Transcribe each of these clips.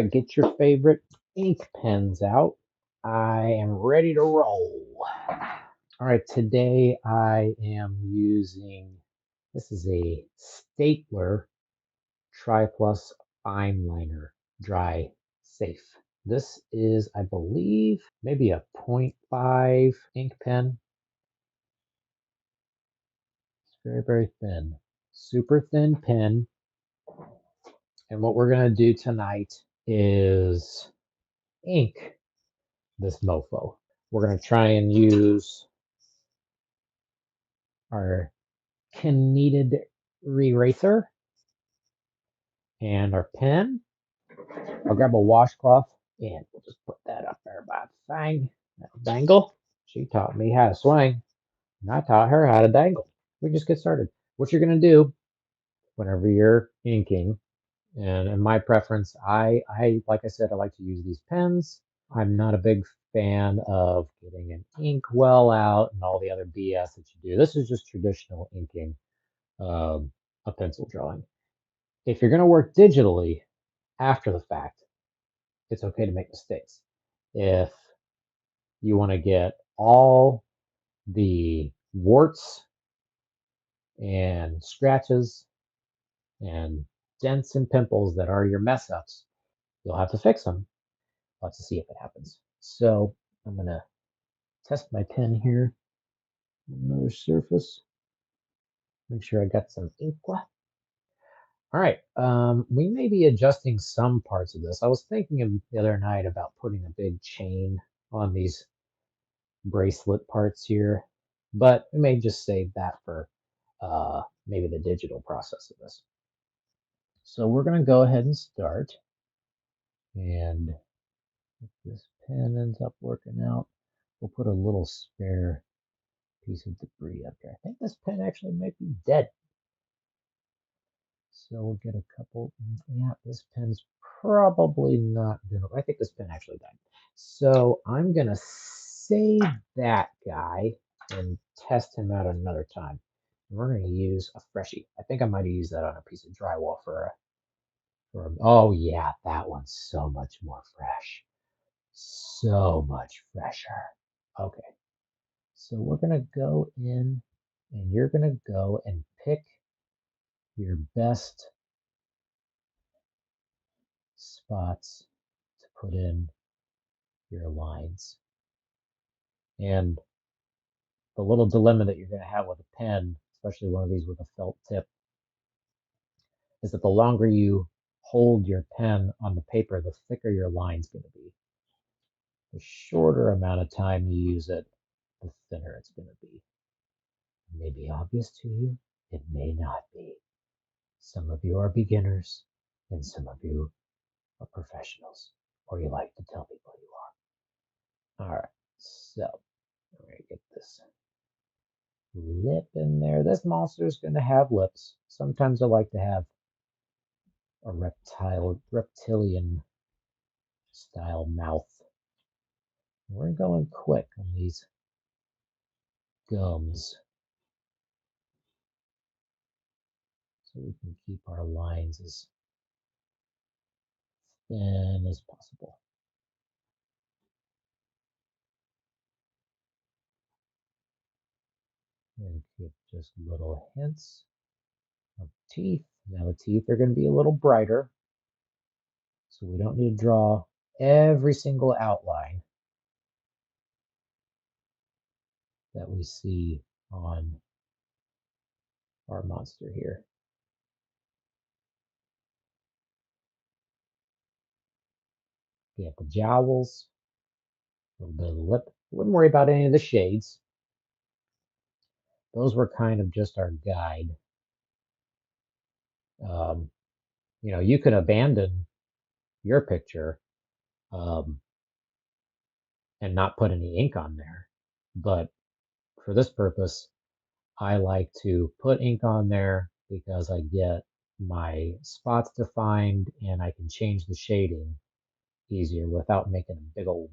right, get your favorite ink pens out. I am ready to roll. All right, today I am using, this is a stapler Tri-Plus Fine Liner Dry Safe. This is, I believe, maybe a 0.5 ink pen. It's very, very thin. Super thin pen. And what we're going to do tonight is ink this mofo. We're going to try and use our kneaded eraser and our pen. I'll grab a washcloth and we'll just put that up there by the thing. That'll dangle. She taught me how to swing, and I taught her how to dangle. We just get started. What you're going to do whenever you're inking, and in my preference, I like I said, I like to use these pens. I'm not a big fan of getting an ink well out and all the other BS that you do. This is just traditional inking, a pencil drawing. If you're going to work digitally after the fact, it's okay to make mistakes. If you want to get all the warts and scratches and dents and pimples that are your mess ups, you'll have to fix them. Let's see if it happens. So I'm going to test my pen here on another surface. Make sure I got some ink left. All right, we may be adjusting some parts of this. I was thinking the other night about putting a big chain on these bracelet parts here, but we may just save that for maybe the digital process of this. So we're going to go ahead and start. And if this pen ends up working out, we'll put a little spare piece of debris up there. I think this pen actually might be dead. So we'll get a couple. Yeah, this pen's probably not gonna. I think this pen actually died. So I'm gonna save that guy and test him out another time. We're gonna use a freshie. I think I might have used that on a piece of drywall for a. Oh yeah, that one's so much more fresh. So much fresher. Okay, so we're gonna go in, and you're gonna go and pick your best spots to put in your lines. And the little dilemma that you're going to have with a pen, especially one of these with a felt tip, is that the longer you hold your pen on the paper, the thicker your line's going to be. The shorter amount of time you use it, the thinner it's going to be. It may be obvious to you, it may not be. Some of you are beginners, and some of you are professionals, or you like to tell people you are. All right, so I'm going to get this lip in there. This monster's going to have lips. Sometimes I like to have a reptilian style mouth. We're going quick on these gums so we can keep our lines as thin as possible. And keep just little hints of teeth. Now the teeth are going to be a little brighter, so we don't need to draw every single outline that we see on our monster here. We have the jowls, a little bit of the lip. Wouldn't worry about any of the shades. Those were kind of just our guide. Um, you could abandon your picture um, and not put any ink on there. But for this purpose, I like to put ink on there because I get my spots defined and I can change the shading easier without making a big old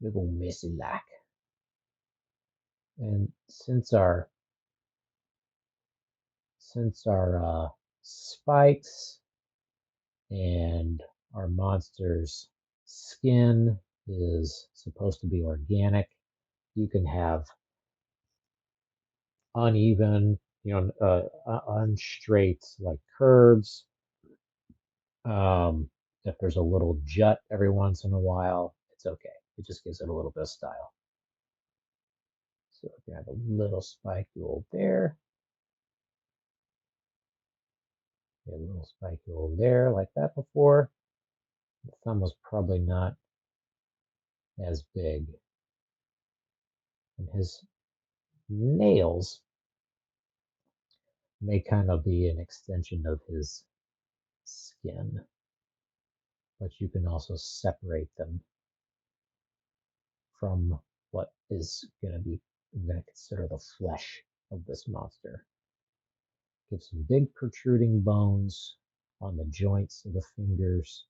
messy lack. And since our spikes and Our monster's skin is supposed to be organic. You can have uneven, unstraight like curves. If there's a little jut every once in a while, it's okay. It just gives it a little bit of style. So we have a little spicule there. A little spicule there, like that before. The thumb was probably not as big. And his nails may kind of be an extension of his skin, but you can also separate them from what is going to be, I'm going to consider the flesh of this monster. Give some big protruding bones on the joints of the fingers.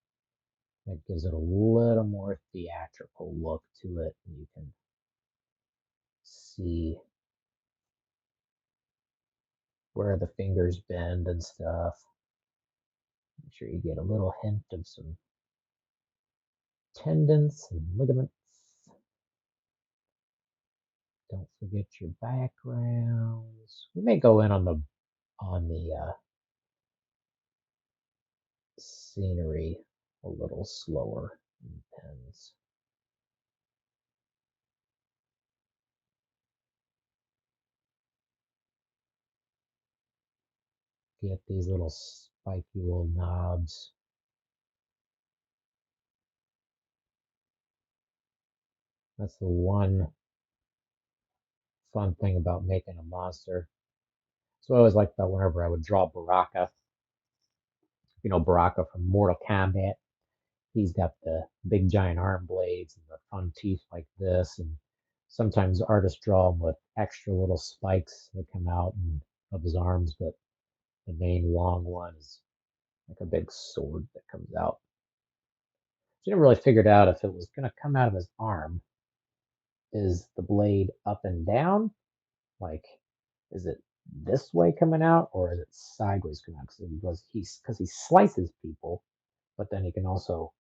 That gives it a little more theatrical look to it. And you can see where the fingers bend and stuff. Make sure you get a little hint of some tendons and ligaments. Don't forget your backgrounds. We may go in on the scenery a little slower in pens. Get these little spicule knobs. That's the one fun thing about making a monster. So I always liked that whenever I would draw Baraka, Baraka from Mortal Kombat. He's got the big giant arm blades and the fun teeth like this. And sometimes artists draw him with extra little spikes that come out of his arms, but the main long one is like a big sword that comes out. So you never really figured out if it was going to come out of his arm. Is the blade up and down? Like, is it this way coming out, or is it sideways coming out? Because he slices people, but then he can also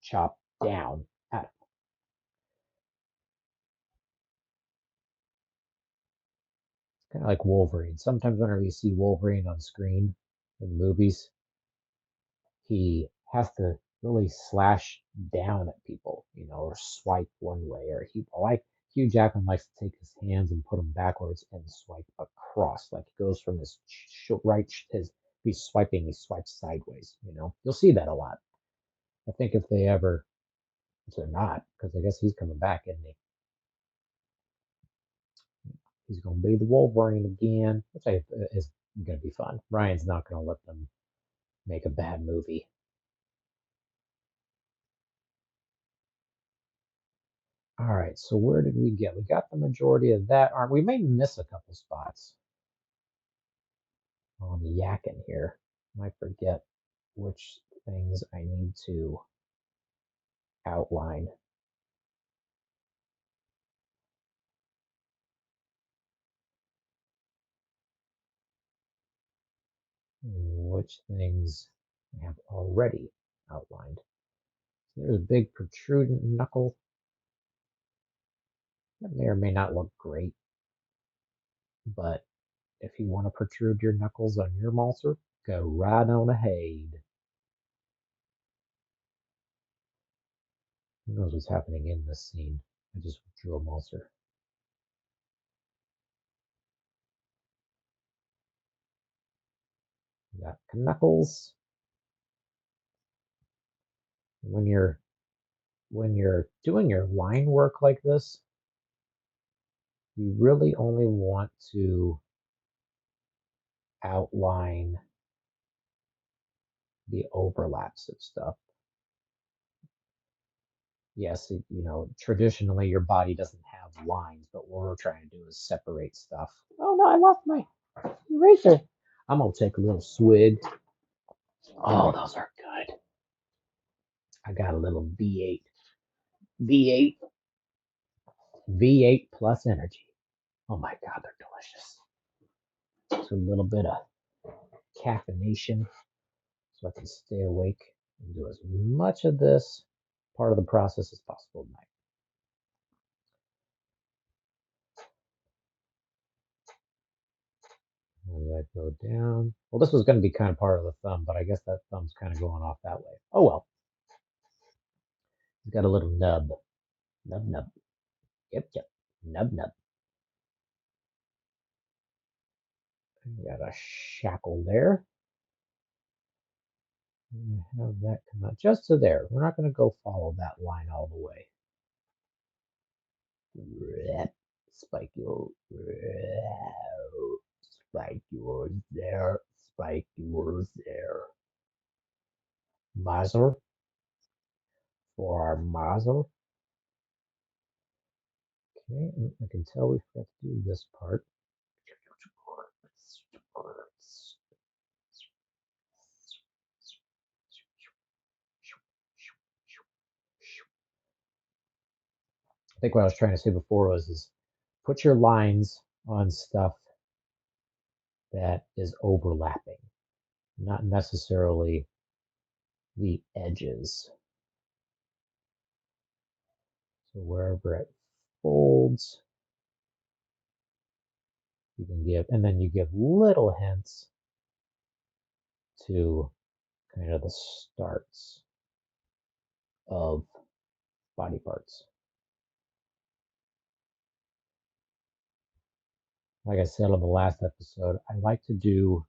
chop down at them. Kind of like Wolverine. Sometimes whenever you see Wolverine on screen in movies, he has to really slash down at people, or swipe one way, or Hugh Jackman likes to take his hands and put them backwards and swipe across, like he goes from his if he's swiping, he swipes sideways. You'll see that a lot. I think if they're not, because I guess he's coming back, isn't he? He's going to be the Wolverine again, which is going to be fun. Ryan's not going to let them make a bad movie. All right, so where did we get? We got the majority of that arm. We may miss a couple spots on the yakking here. Might forget which things I need to outline. Which things I have already outlined. There's a big protruding knuckle. That may or may not look great, but if you want to protrude your knuckles on your monster, go right on ahead. Who knows what's happening in this scene? I just drew a monster. You got knuckles. When you're doing your line work like this, you really only want to outline the overlaps of stuff. Yes, traditionally your body doesn't have lines, but what we're trying to do is separate stuff. Oh no, I lost my eraser. I'm gonna take a little swig. Oh, those are good. I got a little V8, V8, V8 plus energy. Oh my God, they're delicious. Just a little bit of caffeination so I can stay awake And do as much of this part of the process as possible tonight. And that go down. Well, this was going to be kind of part of the thumb, but I guess that thumb's kind of going off that way. Oh well. He's got a little nub. Nub nub. Yep, yep. Nub nub. Got a shackle there. Have that come out just to there. We're not going to go follow that line all the way. Spike yours. Spike yours there. Spike yours there. Mazur. For our Mazur. Okay, I can tell we forgot to do this part. I think what I was trying to say before was is put your lines on stuff that is overlapping, not necessarily the edges. So wherever it folds, you can give, and then you give little hints to kind of the starts of body parts. Like I said on the last episode, I like to do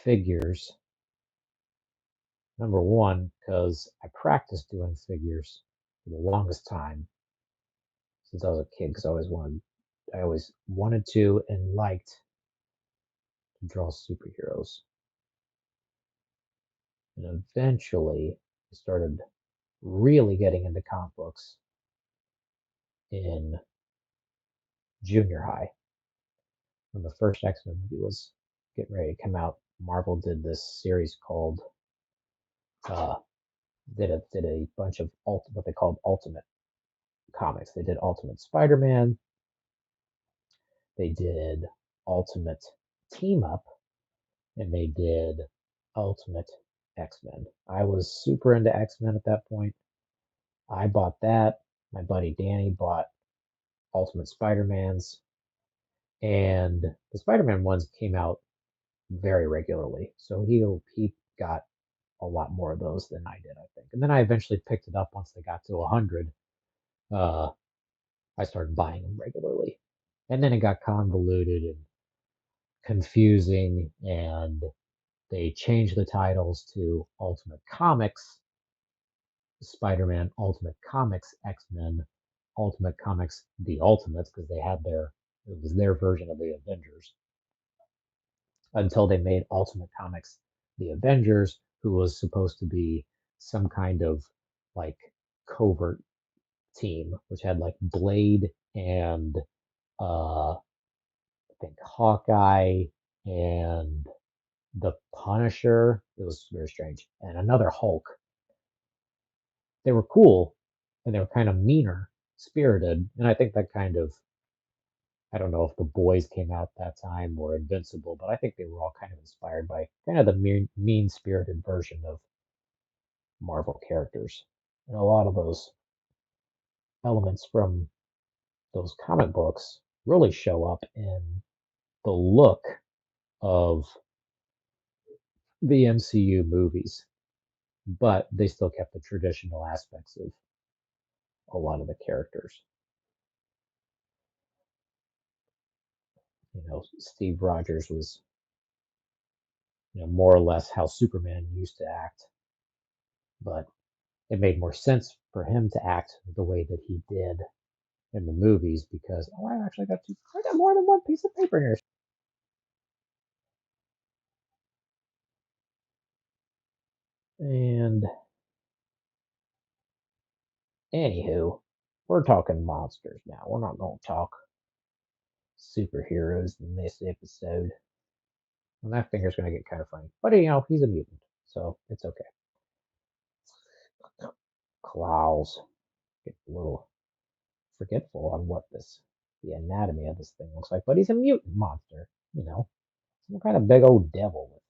figures. Number one, because I practiced doing figures for the longest time since I was a kid, because I always wanted to and liked to draw superheroes. And eventually I started really getting into comic books in junior high when the first X-Men movie was getting ready to come out. Marvel did this series called uh, did a bunch of what they called Ultimate comics. They did Ultimate Spider-Man. They did Ultimate Team Up, and they did Ultimate X-Men. I was super into X-Men at that point. I bought that. My buddy Danny bought Ultimate Spider-Mans, and the Spider-Man ones came out very regularly. So he got a lot more of those than I did, I think. And then I eventually picked it up once they got to 100. I started buying them regularly. And then it got convoluted and confusing, and they changed the titles to Ultimate Comics, Spider-Man, Ultimate Comics, X-Men, Ultimate Comics, The Ultimates, because it was their version of the Avengers, until they made Ultimate Comics, The Avengers, who was supposed to be some kind of like covert team, which had like Blade and I think Hawkeye and the Punisher. It was very strange. And another Hulk. They were cool and they were kind of meaner spirited. And I think that kind of, I don't know if the boys came out that time or Invincible, but I think they were all kind of inspired by kind of the mean spirited version of Marvel characters. And a lot of those elements from those comic books really show up in the look of the MCU movies, but they still kept the traditional aspects of a lot of the characters. Steve Rogers was, more or less how Superman used to act, but it made more sense for him to act the way that he did in the movies because I got more than one piece of paper here. And anywho, we're talking monsters now. We're not going to talk superheroes in this episode. And that finger's going to get kind of funny. But, he's a mutant, so it's okay. Claws. Get a little forgetful on the anatomy of this thing looks like. But he's a mutant monster, some kind of big old devil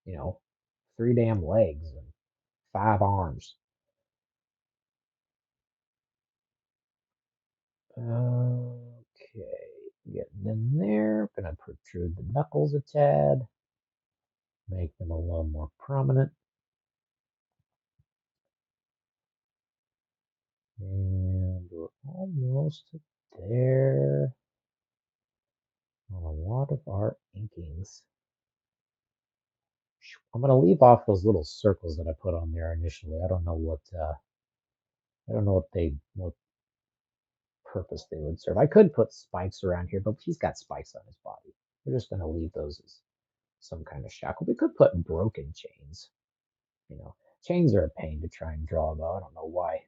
you know, 3 damn legs and 5 arms. Okay, getting in there. Gonna protrude the knuckles a tad, make them a little more prominent. And we're almost there on a lot of our inkings. I'm gonna leave off those little circles that I put on there initially. I don't know what what purpose they would serve. I could put spikes around here, but he's got spikes on his body. We're just gonna leave those as some kind of shackle. We could put broken chains. You know, chains are a pain to try and draw, though. I don't know why.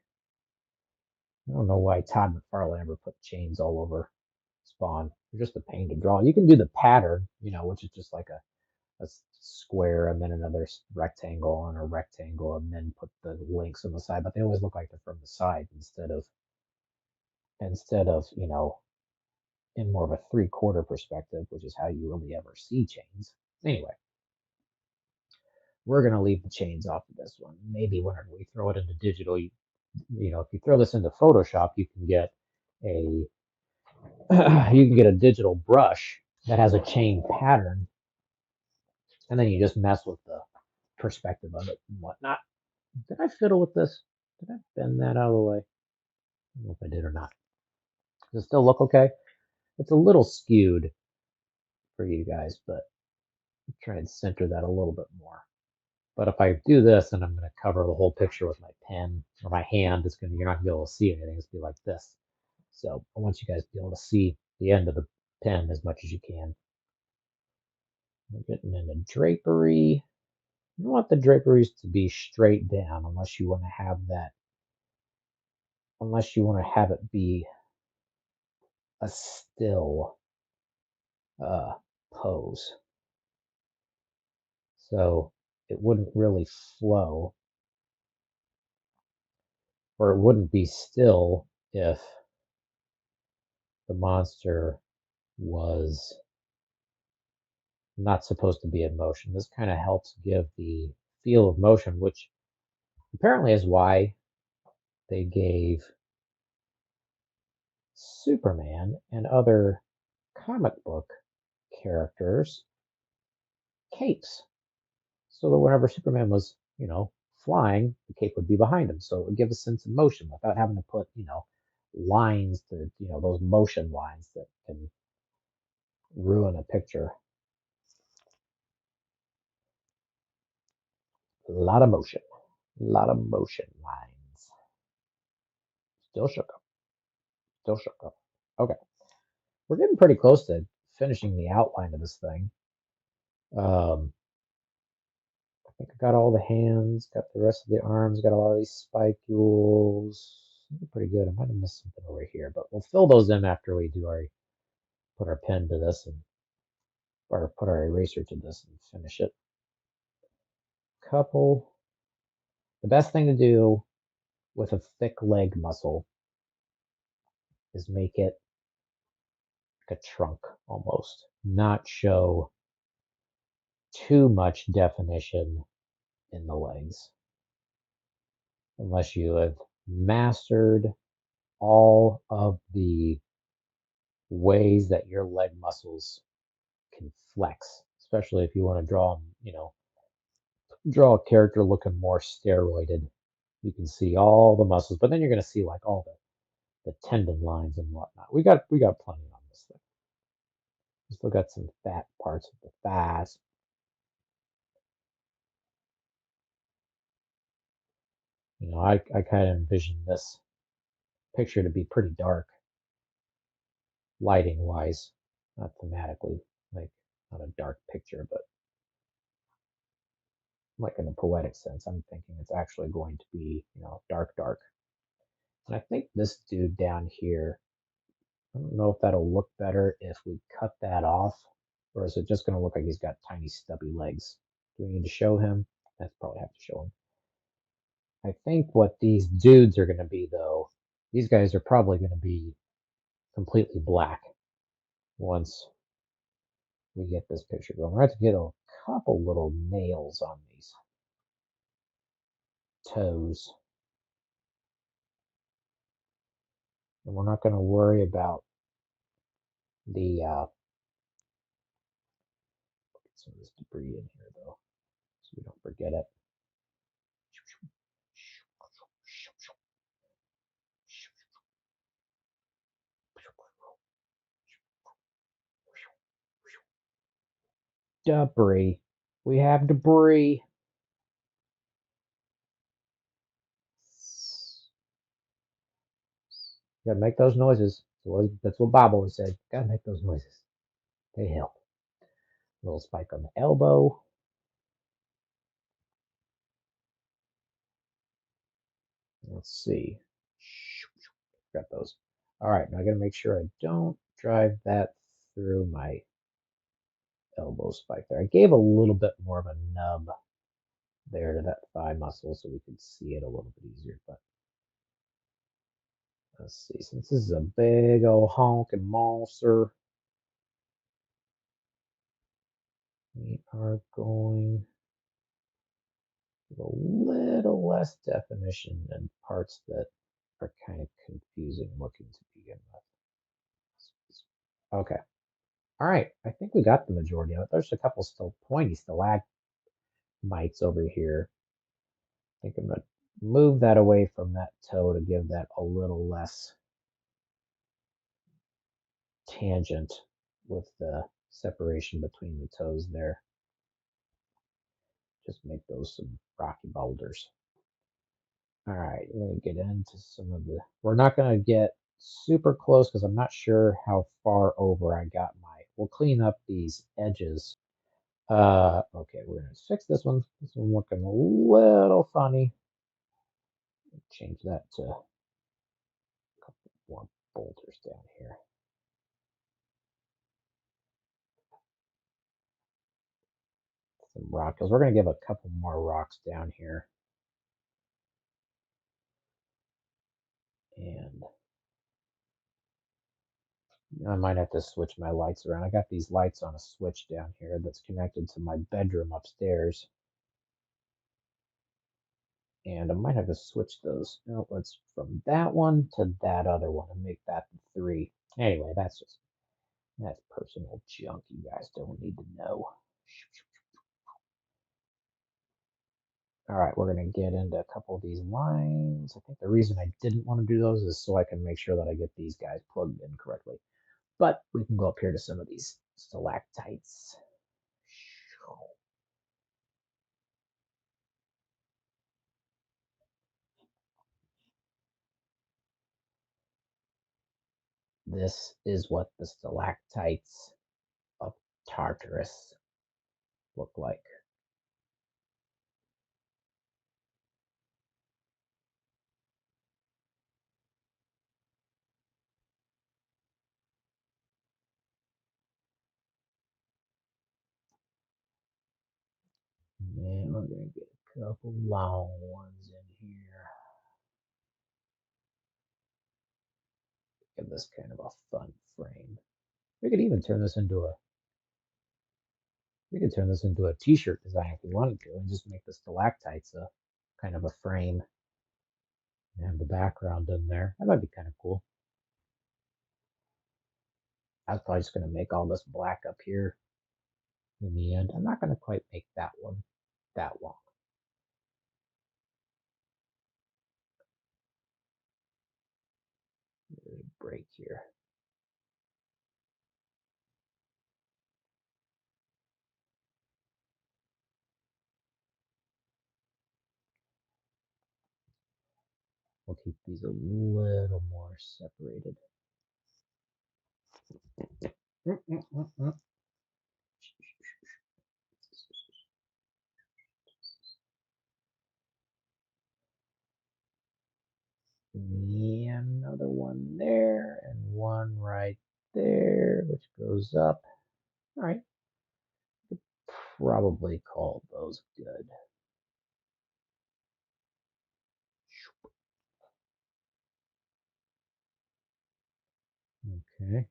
I don't know why Todd McFarlane ever put chains all over Spawn. They're just a pain to draw. You can do the pattern, which is just like a square and then another rectangle and a rectangle and then put the links on the side, but they always look like they're from the side instead of in more of a 3/4 perspective, which is how you really ever see chains. Anyway, we're going to leave the chains off of this one. Maybe whenever we throw it into digital, if you throw this into Photoshop, you can get a digital brush that has a chain pattern, and then you just mess with the perspective of it and whatnot. Did I fiddle with this? Did I bend that out of the way? I don't know if I did or not. Does it still look okay? It's a little skewed for you guys, but I'm trying to center that a little bit more. But if I do this and I'm going to cover the whole picture with my pen or my hand, you're not going to be able to see anything. It's going to be like this. So I want you guys to be able to see the end of the pen as much as you can. We're getting into drapery. You don't want the draperies to be straight down unless you want to have it be a still pose. So it wouldn't really flow, or it wouldn't be still if the monster was not supposed to be in motion. This kind of helps give the feel of motion, which apparently is why they gave Superman and other comic book characters capes. So that whenever Superman was, flying, the cape would be behind him. So it would give a sense of motion without having to put, lines to, those motion lines that can ruin a picture. A lot of motion. A lot of motion lines. Still shook up. Still shook up. Okay. We're getting pretty close to finishing the outline of this thing. I think I got all the hands, got the rest of the arms, got a lot of these spicules. Pretty good. I might have missed something over here, but we'll fill those in after we put our pen to this or put our eraser to this and finish it. The best thing to do with a thick leg muscle is make it like a trunk almost, not show too much definition in the legs unless you have mastered all of the ways that your leg muscles can flex, especially if you want to draw a character looking more steroided. You can see all the muscles, but then you're going to see like all the tendon lines and whatnot. We got plenty on this thing. We still got some fat parts of the thighs. I kind of envision this picture to be pretty dark, lighting wise, not thematically, like not a dark picture, but like in a poetic sense. I'm thinking it's actually going to be, dark, dark. And I think this dude down here, I don't know if that'll look better if we cut that off, or is it just going to look like he's got tiny stubby legs? Do we need to show him? That's probably have to show him. I think what these dudes are going to be, though, these guys are probably going to be completely black once we get this picture going. We're going to have to get a couple little nails on these toes. And we're not going to worry about the get some of this debris in here though, so we don't forget it. Debris. We have debris. Gotta make those noises. That's what Bob always said. Gotta make those noises. They help. Little spike on the elbow. Let's see. Got those. All right, now I gotta make sure I don't drive that through my elbow spike there. I gave a little bit more of a nub there to that thigh muscle so we could see it a little bit easier. But let's see, since this is a big old honking monster, we are going with a little less definition than parts that are kind of confusing looking to begin with. Okay. All right. I think we got the majority of it. There's a couple still pointy stalagmites over here. I think I'm going to move that away from that toe to give that a little less tangent with the separation between the toes there. Just make those some rocky boulders. All right, we're going to get into some of the, we're not going to get super close because I'm not sure how far over I got we'll clean up these edges. Okay, we're going to fix this one. This one looking a little funny. Change that to a couple more boulders down here. Some rock, because we're going to give a couple more rocks down here. And I might have to switch my lights around. I got these lights on a switch down here that's connected to my bedroom upstairs. And I might have to switch those outlets from that one to that other one and make that the 3. Anyway, that's personal junk you guys don't need to know. All right, we're going to get into a couple of these lines. I think the reason I didn't want to do those is so I can make sure that I get these guys plugged in correctly. But we can go up here to some of these stalactites. This is what the stalactites of Tartarus look like. And we're going to get a couple long ones in here. Give this kind of a fun frame. We could even turn this into a t-shirt design if we wanted to and just make the stalactites a kind of a frame and have the background in there. That might be kind of cool. I was probably just going to make all this black up here in the end. I'm not going to quite make that one that long. There's a break here. We'll keep these a little more separated. Yeah, another one there and one right there, which goes up. All right. Could probably call those good. Okay.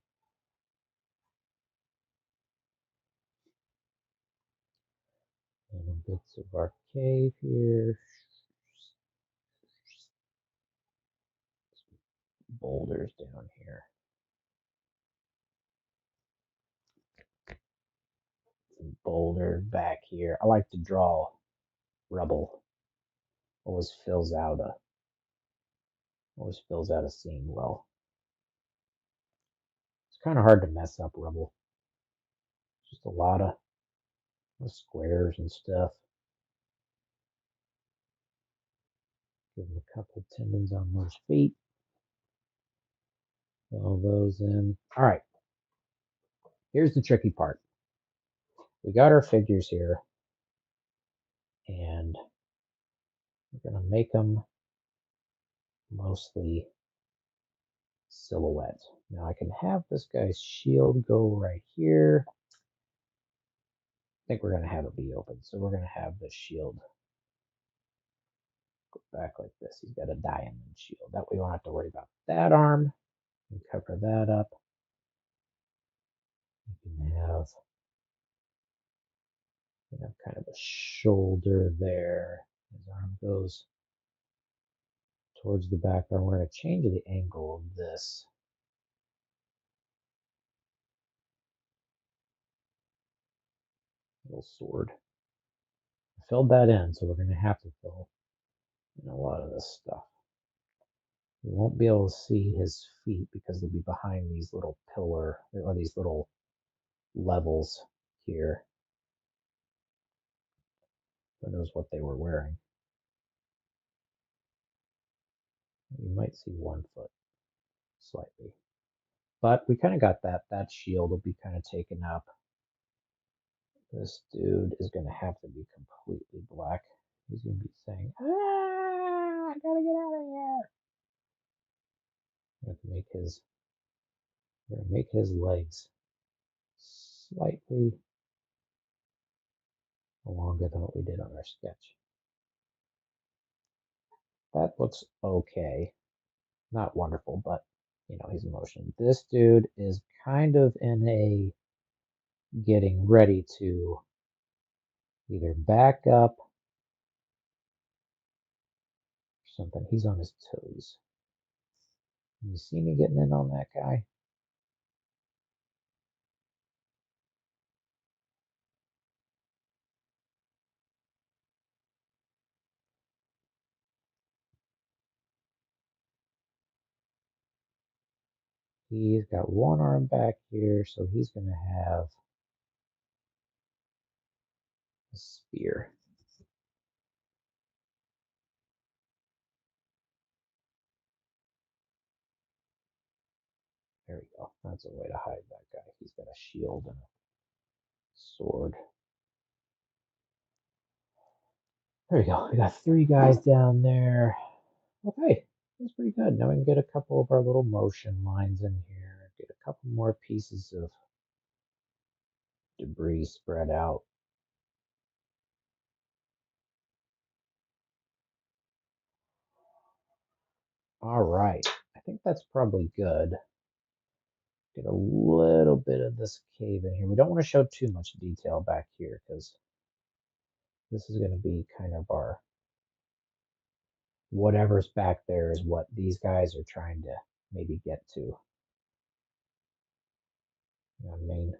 bits of our cave here. Boulders down here. Some boulders back here. I like to draw rubble. Always fills out a scene well. It's kind of hard to mess up rubble. Just a lot of squares and stuff. Give them a couple tendons on those feet. Fill those in. All right. Here's the tricky part. We got our figures here, and we're going to make them mostly silhouette. Now I can have this guy's shield go right here. I think we're going to have it be open, so we're going to have the shield go back like this. He's got a diamond shield. That way we don't have to worry about that arm. And cover that up. You can have kind of a shoulder there. His arm goes towards the back arm. We're going to change the angle of this. Little sword. I filled that in, so we're going to have to fill in a lot of this stuff. We won't be able to see his feet because they'll be behind these little pillar or these little levels here. Who knows what they were wearing? You might see one foot slightly. But we kind of got that. That shield will be kind of taken up. This dude is going to have to be completely black. He's going to be saying, "Ah, I gotta get out of here." We're going to make his legs slightly longer than what we did on our sketch. That looks okay. Not wonderful, but he's in motion. This dude is kind of in a getting ready to either back up or something. He's on his toes. You see me getting in on that guy? He's got one arm back here, so he's going to have a spear. There we go. That's a way to hide that guy. He's got a shield and a sword. There we go. We got 3 guys down there. Okay, that's pretty good. Now we can get a couple of our little motion lines in here. Get a couple more pieces of debris spread out. All right, I think that's probably good. Get a little bit of this cave in here. We don't want to show too much detail back here because this is going to be kind of our whatever's back there is what these guys are trying to maybe get to. You know what I mean?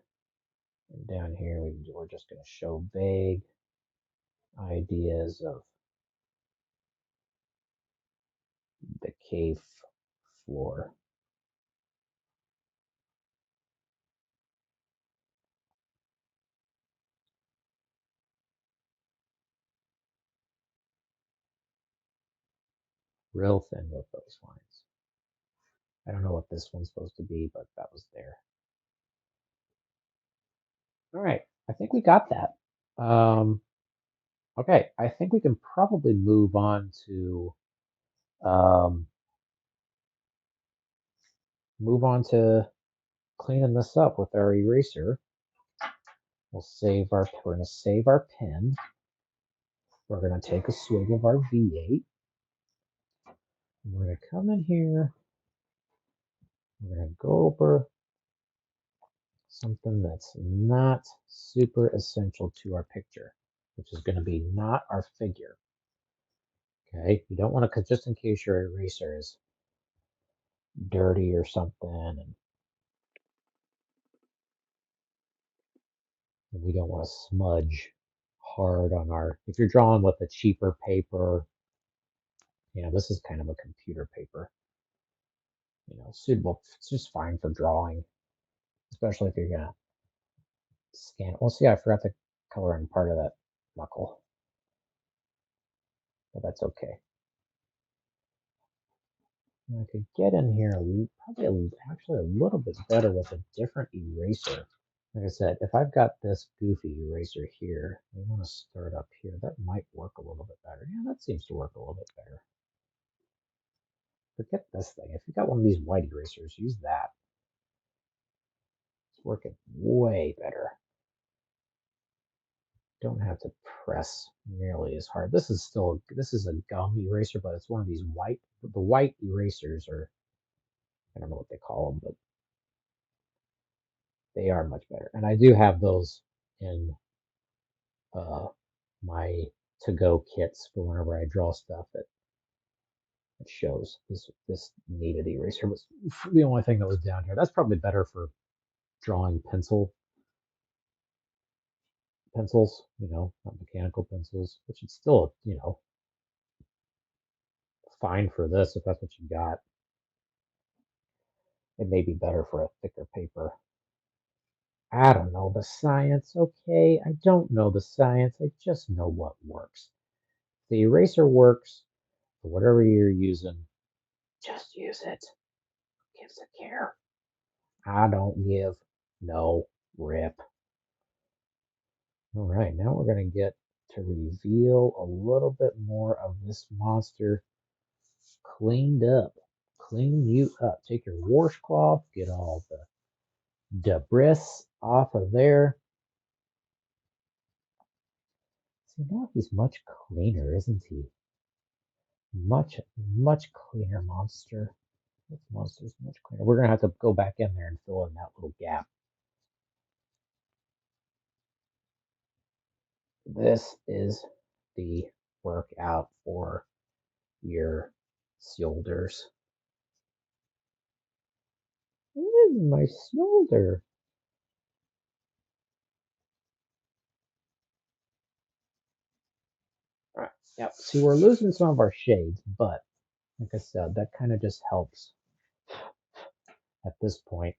And down here, we're just going to show vague ideas of the cave floor. Real thin with those lines. I don't know what this one's supposed to be, but that was there. All right, I think we got that. Okay, I think we can probably move on to cleaning this up with our eraser. We're going to save our pen. We're going to take a swig of our V8. We're going to come in here. We're going to go over something that's not super essential to our picture. which is going to be not our figure. Okay, you don't want to, just in case your eraser is dirty or something, and we don't want to smudge hard on our, if you're drawing with a cheaper paper, this is kind of a computer paper, suitable, it's just fine for drawing, especially if you're going to scan it. Well, see, I forgot to color in part of that knuckle, but that's okay. And I could get in here probably actually a little bit better with a different eraser. Like I said, if I've got this goofy eraser here, we want to start up here. That might work a little bit better. Yeah, that seems to work a little bit better. Forget this thing. If you've got one of these white erasers, use that. It's working way better. Don't have to press nearly as hard. This is a gum eraser, but it's one of these the white erasers are, I don't know what they call them, but they are much better. And I do have those in my to-go kits for whenever I draw stuff that it shows. This needed eraser was the only thing that was down here. That's probably better for drawing pencils, not mechanical pencils, which is still, fine for this if that's what you got. It may be better for a thicker paper. I don't know the science, okay? I don't know the science. I just know what works. If the eraser works for whatever you're using, just use it. Who gives a care? I don't give no rip. All right, now we're going to get to reveal a little bit more of this monster cleaned up. Clean you up. Take your washcloth, get all the debris off of there. See, now he's much cleaner, isn't he? Much, much cleaner monster. This monster's much cleaner. We're going to have to go back in there and fill in that little gap. This is the workout for your shoulders. This is my shoulder. All right. Yep. See, we're losing some of our shades, but like I said, that kind of just helps at this point.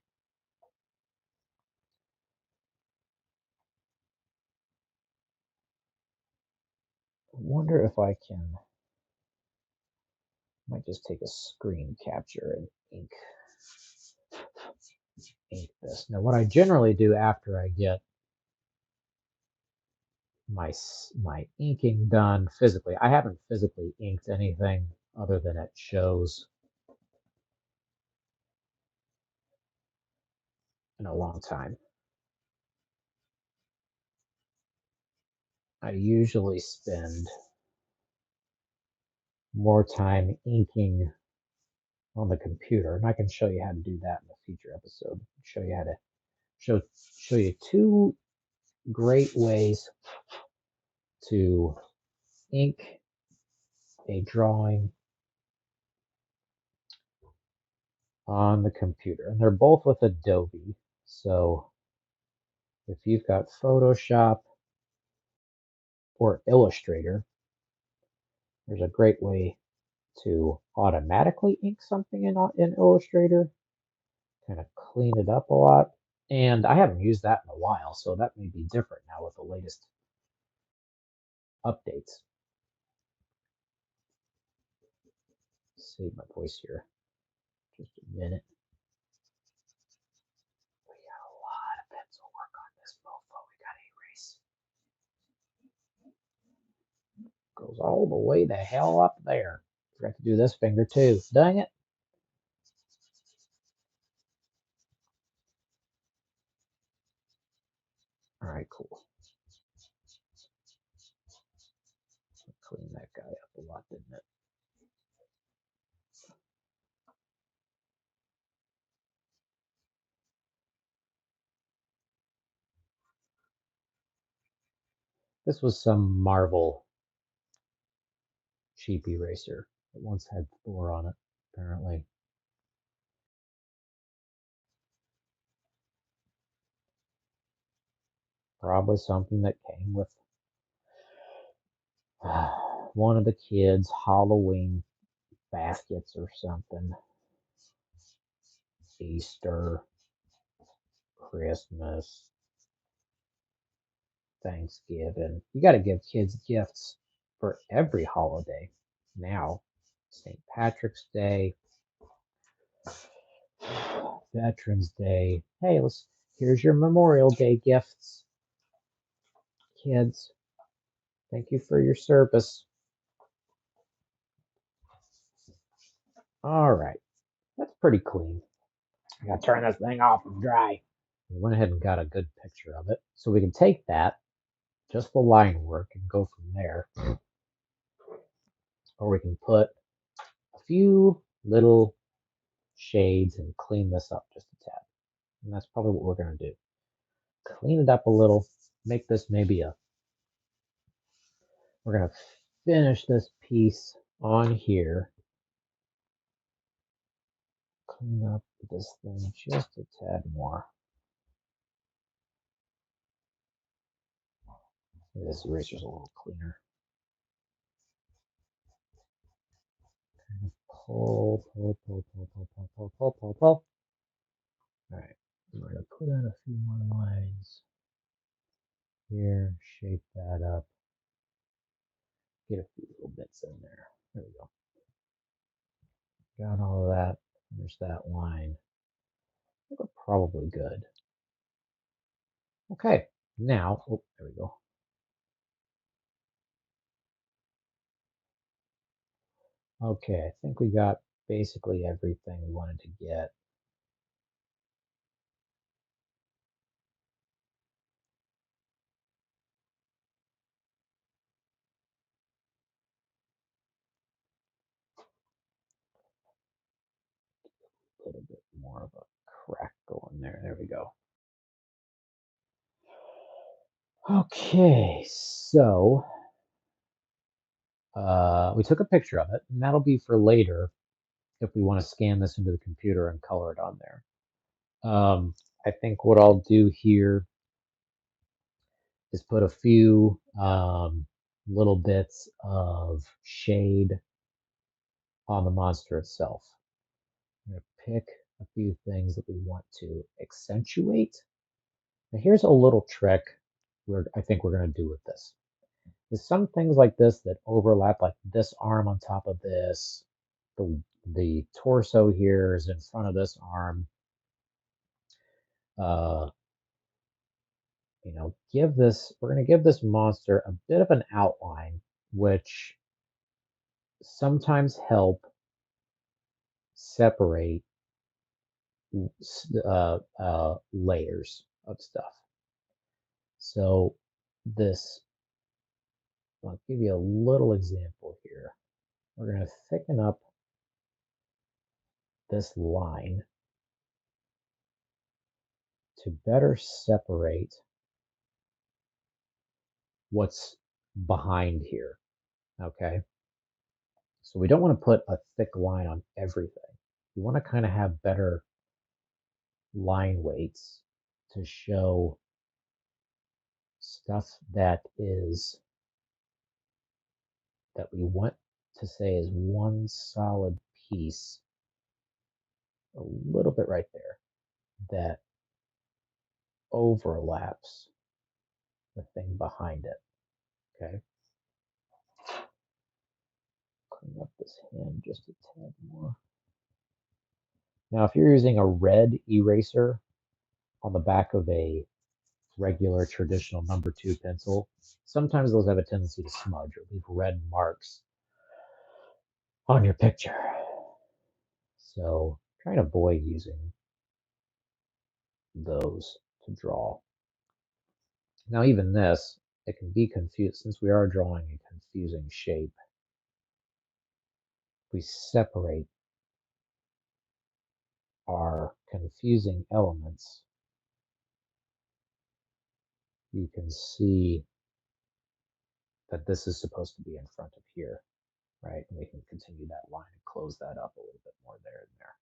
I wonder if I might just take a screen capture and ink this. Now, what I generally do after I get my inking done physically, I haven't physically inked anything other than it shows in a long time. I usually spend more time inking on the computer, and I can show you how to do that in a future episode. Show you how to show you two great ways to ink a drawing on the computer, and they're both with Adobe. So if you've got Photoshop or Illustrator, there's a great way to automatically ink something in Illustrator, kind of clean it up a lot. And I haven't used that in a while, so that may be different now with the latest updates. Save my voice here. Just a minute. We got a lot of pencil work on this mofo. We got to erase. Goes all the way the hell up there. Forgot to do this finger too. Dang it. All right, cool. Clean that guy up a lot, didn't it? This was some Marvel cheap eraser that once had Thor on it, apparently. Probably something that came with one of the kids' Halloween baskets or something. Easter, Christmas, Thanksgiving. You got to give kids gifts for every holiday now. St. Patrick's Day, Veterans Day. Hey, here's your Memorial Day gifts, kids. Thank you for your service. All right, that's pretty clean. I gotta turn this thing off and dry. We went ahead and got a good picture of it. So we can take that, just the line work, and go from there. Or we can put a few little shades and clean this up just a tad. And that's probably what we're going to do. Clean it up a little, make this maybe we're going to finish this piece on here. Clean up this thing just a tad more. This eraser's a little cleaner. Pull. All right, we're going to put in a few more lines here, shape that up, get a few little bits in there. There we go. Got all of that. There's that line. I think we're probably good. Okay, now, oh, there we go. Okay, I think we got basically everything we wanted to get. A little bit more of a crack going there. There we go. Okay, so we took a picture of it, and that'll be for later if we want to scan this into the computer and color it on there. I think what I'll do here is put a few little bits of shade on the monster itself. I'm going to pick a few things that we want to accentuate. Now here's a little trick I think we're going to do with this. There's some things like this that overlap, like this arm on top of this. The torso here is in front of this arm. We're going to give this monster a bit of an outline, which sometimes help separate layers of stuff. So I'll give you a little example here. We're going to thicken up this line to better separate what's behind here. Okay. So we don't want to put a thick line on everything. We want to kind of have better line weights to show stuff that we want to say is one solid piece, a little bit right there, that overlaps the thing behind it. Okay. Clean up this hand just a tad more. Now, if you're using a red eraser on the back of a regular traditional #2 pencil, sometimes those have a tendency to smudge or leave red marks on your picture. So try to avoid using those to draw. Now, even this, it can be confused since we are drawing a confusing shape. We separate our confusing elements. You can see that this is supposed to be in front of here, right? And we can continue that line and close that up a little bit more there and there.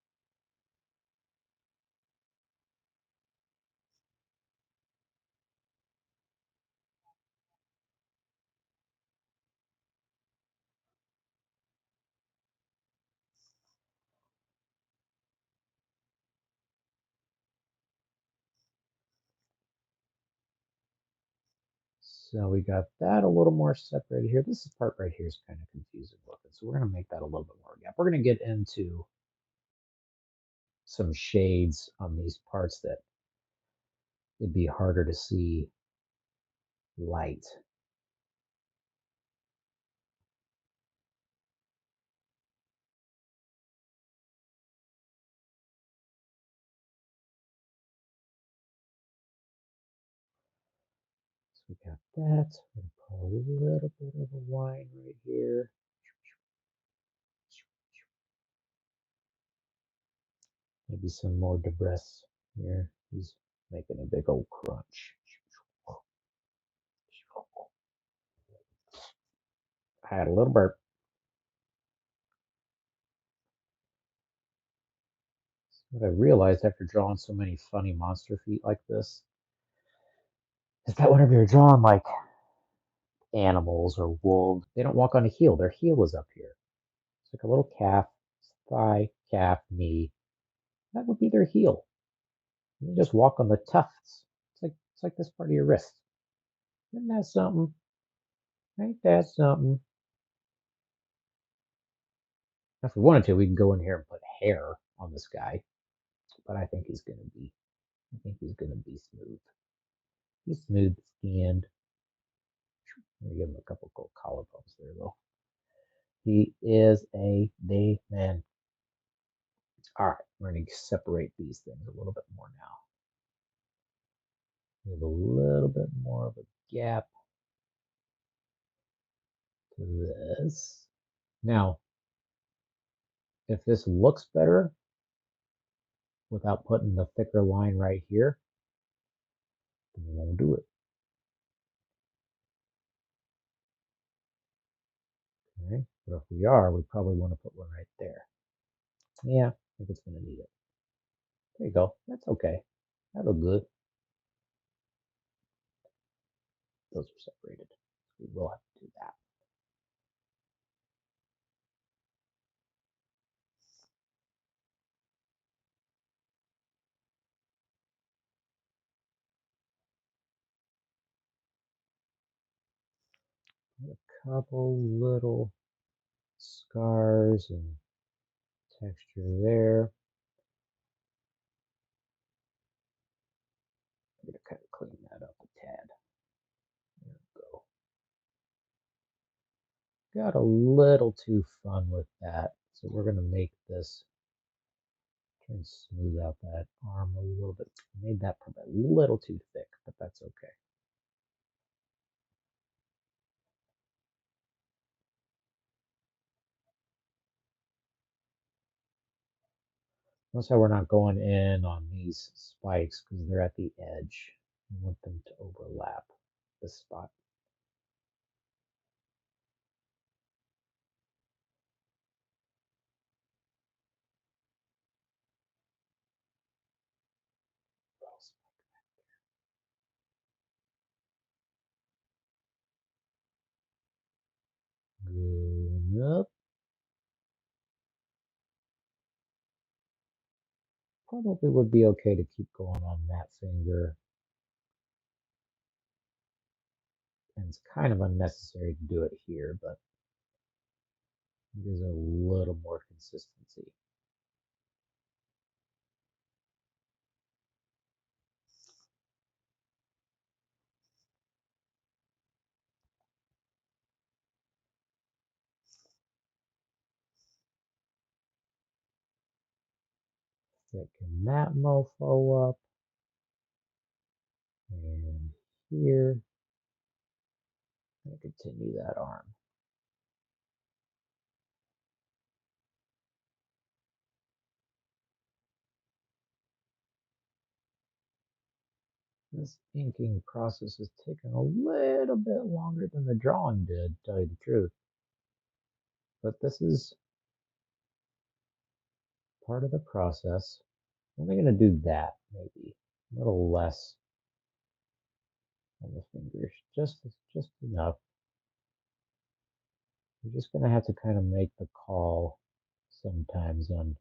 So we got that a little more separated here. This part right here is kind of confusing looking. So we're going to make that a little bit more gap. We're going to get into some shades on these parts that it'd be harder to see light. So we got that. We're going to put a little bit of a line right here. Maybe some more debris here. He's making a big old crunch. I had a little burp. What I realized after drawing so many funny monster feet like this is that whenever you're drawing like animals or wolves, they don't walk on a heel. Their heel is up here. It's like a little calf, thigh, calf, knee. That would be their heel. And they just walk on the tufts. It's like this part of your wrist. Isn't that something? Ain't that something? Now, if we wanted to, we can go in here and put hair on this guy, but I think he's gonna be. I think he's gonna be smooth. He's smooth skinned. I'm gonna give him a couple cool collar bumps there, though. He is a day man. All right, we're going to separate these things a little bit more now. We have a little bit more of a gap to this. Now, if this looks better without putting the thicker line right here, then we won't do it. Okay, but if we are, we probably want to put one right there. Yeah, I think it's going to need it. There you go. That's okay. That'll good. Those are separated. We will have to do that. A couple little scars and texture there. I'm going to kind of clean that up a tad. There we go. Got a little too fun with that. So we're going to make this, try and smooth out that arm a little bit. Made that probably a little too thick, but that's okay. Notice how we're not going in on these spikes because they're at the edge. We want them to overlap this spot. Going up. Probably would be okay to keep going on that finger. And it's kind of unnecessary to do it here, but it gives a little more consistency. Thicken that mofo up. And here, I'm going to continue that arm. This inking process has taken a little bit longer than the drawing did, to tell you the truth. But this is part of the process. I'm only going to do that, maybe. A little less on the fingers. Just enough. You're just going to have to kind of make the call sometimes on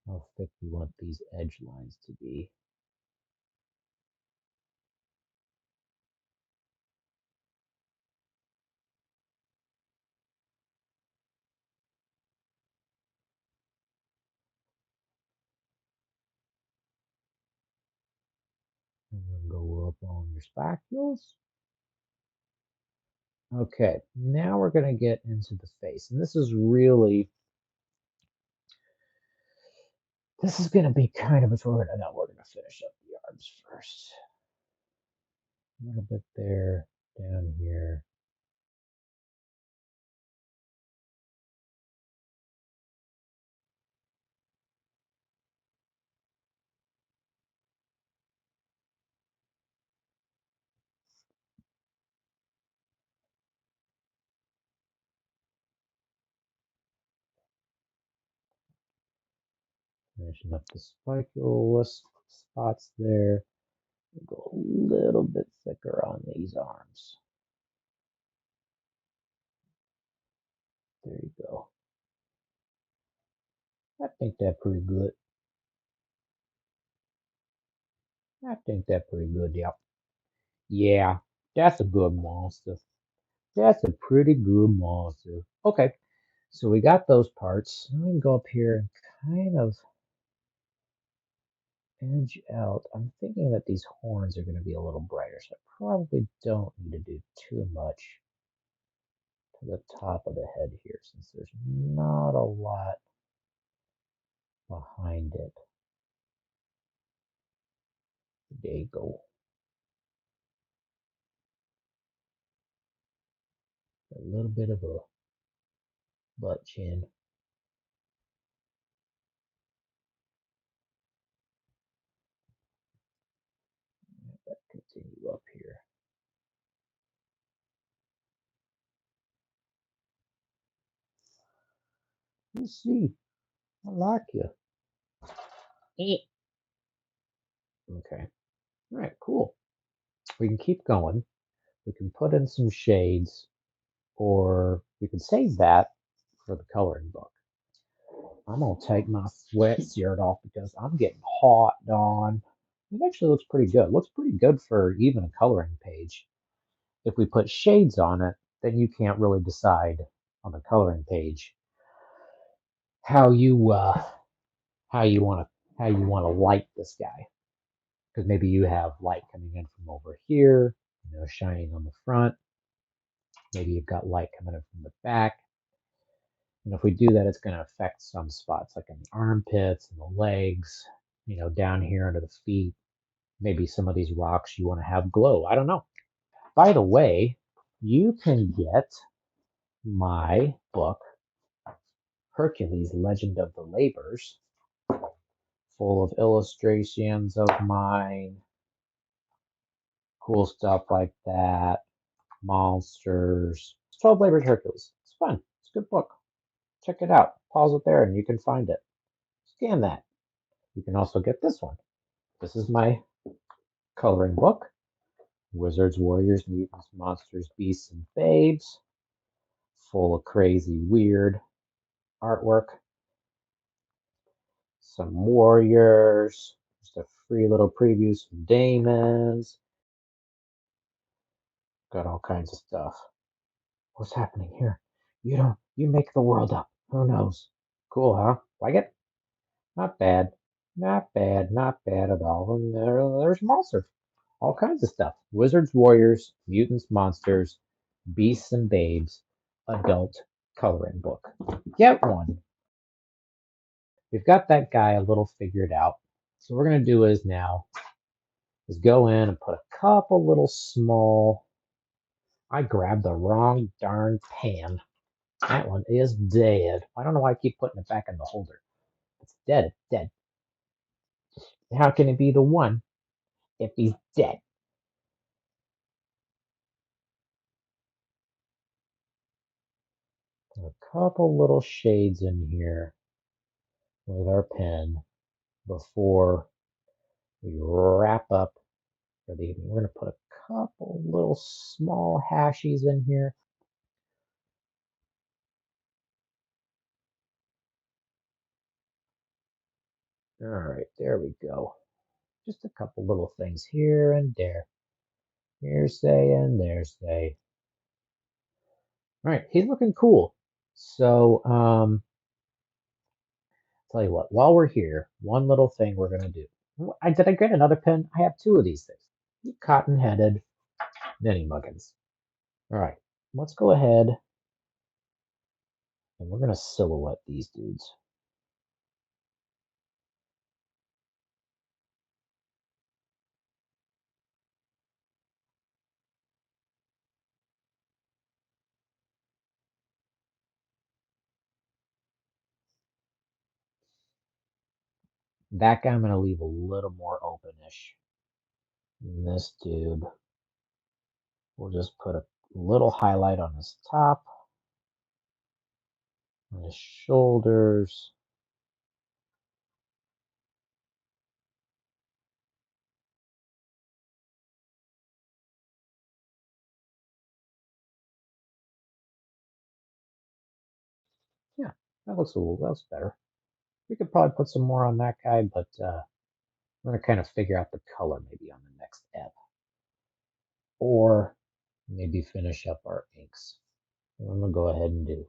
how thick you want these edge lines to be. I'm going to go up on your spacules. Okay, now we're going to get into the face. And this is really, this is going to be kind of, we're going to finish up the arms first. A little bit there, down here. Finishing up the spicule spots there. Go a little bit thicker on these arms. There you go. I think that's pretty good. I think that's pretty good, yeah. Yeah, that's a good monster. That's a pretty good monster. Okay, so we got those parts. Now we can go up here and kind of edge out. I'm thinking that these horns are going to be a little brighter, so I probably don't need to do too much to the top of the head here, since there's not a lot behind it. There you go. A little bit of a butt chin. Continue up here. Let's see. I like you. Okay. All right, cool. We can keep going. We can put in some shades, or we can save that for the coloring book. I'm gonna take my sweatshirt off because I'm getting hot, Dawn. It actually looks pretty good. It looks pretty good for even a coloring page. If we put shades on it, then you can't really decide on the coloring page how you how you want to light this guy, because maybe you have light coming in from over here, shining on the front. Maybe you've got light coming in from the back. And if we do that, it's going to affect some spots, like in the armpits and the legs, down here under the feet. Maybe some of these rocks you want to have glow. I don't know. By the way, you can get my book, Hercules, Legend of the Labors, full of illustrations of mine, cool stuff like that, monsters. It's 12 Labors Hercules. It's fun. It's a good book. Check it out. Pause it there and you can find it. Scan that. You can also get this one. This is my coloring book. Wizards, Warriors, Mutants, Monsters, Beasts, and Babes. Full of crazy, weird artwork. Some warriors. Just a free little previews from Damon's. Got all kinds of stuff. What's happening here? You make the world up. Who knows? Cool, huh? Like it? Not bad. Not bad. Not bad at all. And there's monsters. All kinds of stuff. Wizards, warriors, mutants, monsters, beasts, and babes. Adult coloring book. Get one. We've got that guy a little figured out. So what we're going to do is go in and put a couple little small. I grabbed the wrong darn pan. That one is dead. I don't know why I keep putting it back in the holder. It's dead. It's dead. How can it be the one if he's dead. A couple little shades in here with our pen before we wrap up for the evening. We're going to put a couple little small hashies in here. All right, there we go. Just a couple little things here and there. Here's say and there's say. All right, he's looking cool. So, tell you what, while we're here, one little thing we're going to do. Did I get another pen? I have two of these things. Cotton-headed Ninny Muggins. All right, let's go ahead and we're going to silhouette these dudes. That guy I'm going to leave a little more openish. And this dude, we'll just put a little highlight on his top, on his shoulders. Yeah, that's better. We could probably put some more on that guy, but we're going to kind of figure out the color maybe on the next ep. Or maybe finish up our inks. What I'm going to go ahead and do.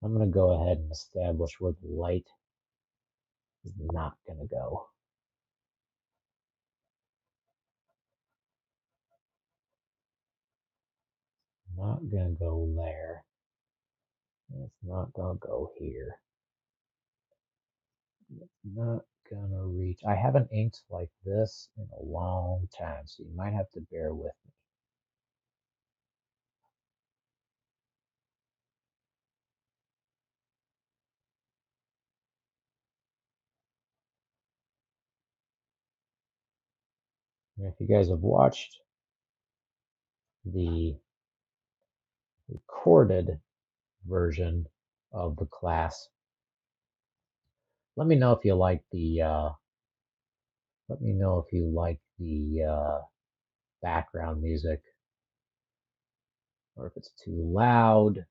I'm going to go ahead and establish where the light is not going to go. Not going to go there. It's not going to go here. It's not going to reach. I haven't inked like this in a long time, so you might have to bear with me. And if you guys have watched the recorded version of the class, let me know if you like the background music, or if it's too loud.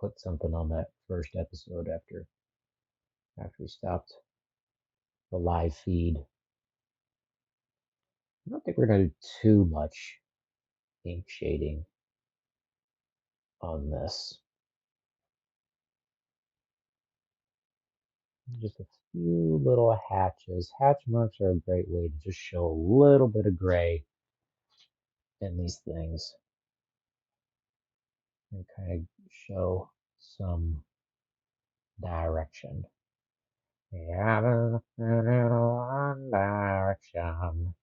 Put something on that first episode after we stopped the live feed. I don't think we're gonna do too much ink shading on this. Just a few little hatches. Hatch marks are a great way to just show a little bit of gray in these things and kind of show some direction. Yeah, one direction.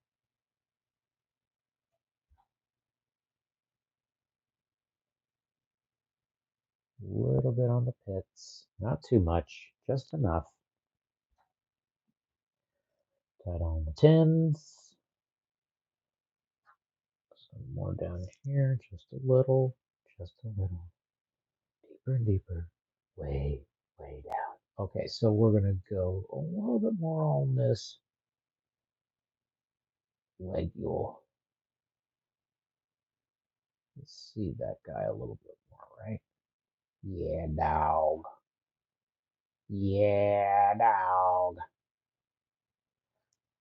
A little bit on the pits, not too much, just enough. That on the tins. Some more down here, just a little. Deeper and deeper, way, way down. Okay, so we're gonna go a little bit more on this legule. Let's see that guy a little bit more, right? Yeah, dog. Yeah, dog.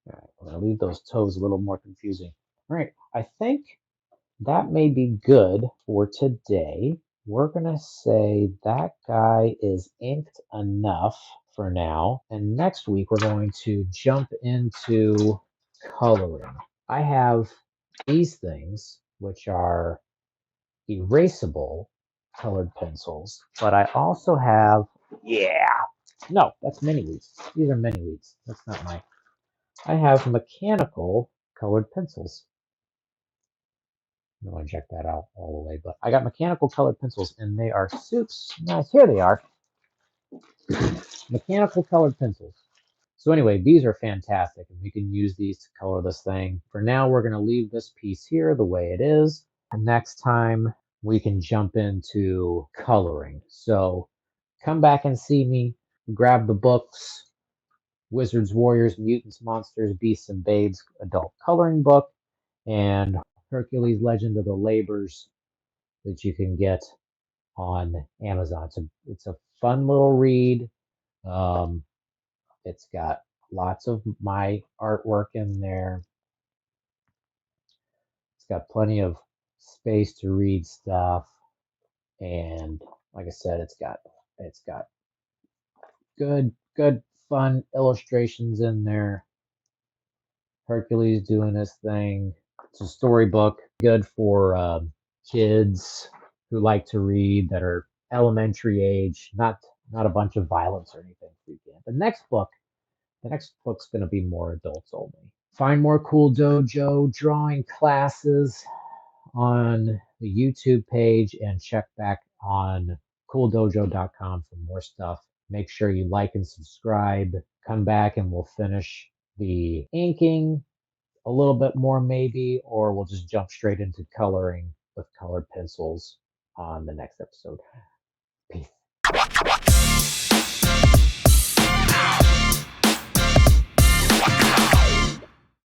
All right, I'm gonna leave those toes a little more confusing. All right, I think that may be good for today. We're gonna say that guy is inked enough for now. And next week we're going to jump into coloring. I have these things, which are erasable colored pencils, but I also have, no, that's mini wheats. These are mini wheats. That's not mine. I have mechanical colored pencils. I don't want to check that out all the way, but I got mechanical colored pencils and they are super nice. Here they are. Mechanical colored pencils. So anyway, these are fantastic, and we can use these to color this thing. For now, we're going to leave this piece here the way it is. And next time, we can jump into coloring. So come back and see me, grab the books, Wizards, Warriors, Mutants, Monsters, Beasts, and Babes adult coloring book, and Hercules Legend of the Labors that you can get on Amazon. It's a fun little read. Um, it's got lots of my artwork in there. It's got plenty of space to read stuff, and like I said, it's got good fun illustrations in there. Hercules doing his thing. It's a storybook, good for kids who like to read that are elementary age, not a bunch of violence or anything freaky. The next book's going to be more adults only. Find more cool dojo drawing classes on the YouTube page and check back on cooldojo.com for more stuff. Make sure you like and subscribe. Come back and we'll finish the inking a little bit more maybe, or we'll just jump straight into coloring with colored pencils on the next episode.